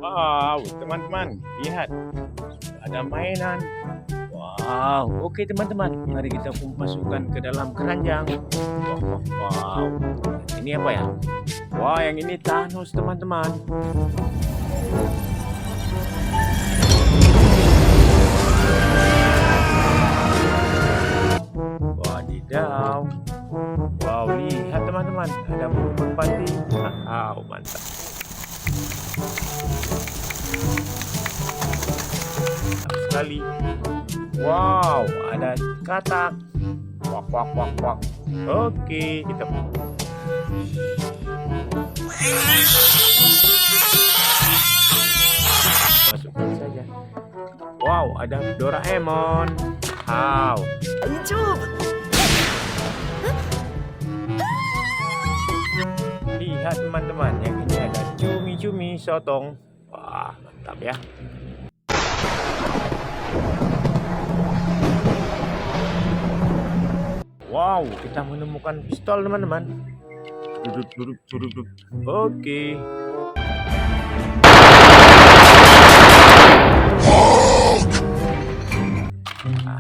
Wow, teman-teman, lihat ada mainan. Wow, oke teman-teman, mari kita masukkan ke dalam keranjang. Wow, wow. Ini apa ya? Wah, yang ini Thanos teman-teman. Wadidaw. Wow, lihat teman-teman, ada burung merpati. Wow, mantap. Mantap sekali. Wow, ada katak. Wak wak wak wak. Oke, kita masukkan saja. Wow, ada Doraemon. Wow. Lihat teman-teman, yang ini ada cumi-cumi sotong. Wah, mantap ya. Wow, kita menemukan pistol teman-teman. Duduk. Oke.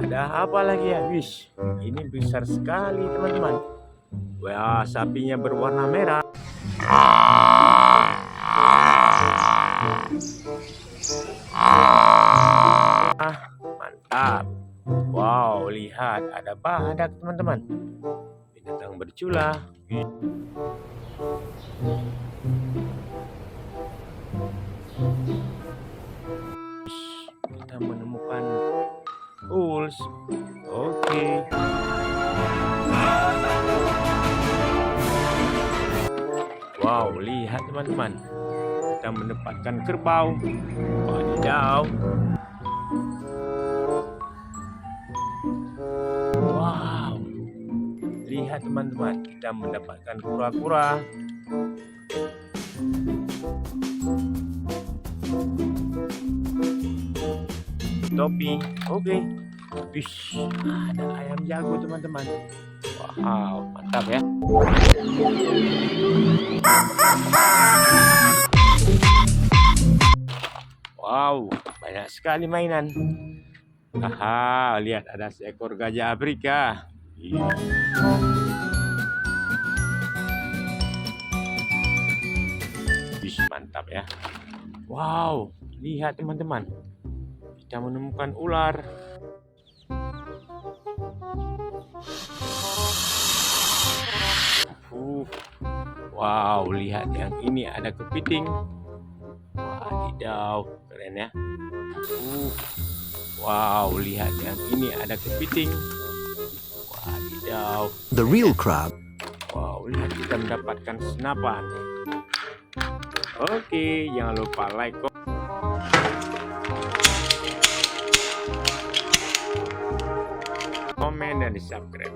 Ada apa lagi ya? Wish, ini besar sekali teman-teman. Wah, sapinya berwarna merah. Mantap. Wow, lihat ada badak teman-teman. Binatang bercula. Kita menemukan tools. Oke. Wow, lihat teman-teman. Kita mendapatkan kerbau. Wadidaw. Wow. Lihat teman-teman, kita mendapatkan kura-kura. Topi. Oke. Wish, ada ayam jago teman-teman. Wow, mantap ya. Wow, banyak sekali mainan. Haha, lihat ada seekor gajah Afrika. Wish, mantap ya. Wow, lihat teman-teman. Kita menemukan ular. Wow, lihat yang ini ada kepiting. Wadidaw, keren ya. Wow, lihat yang ini ada kepiting. Wadidaw. The real crab. Wow, lihat kita mendapatkan senapan. Oke, jangan lupa like, komen, dan subscribe.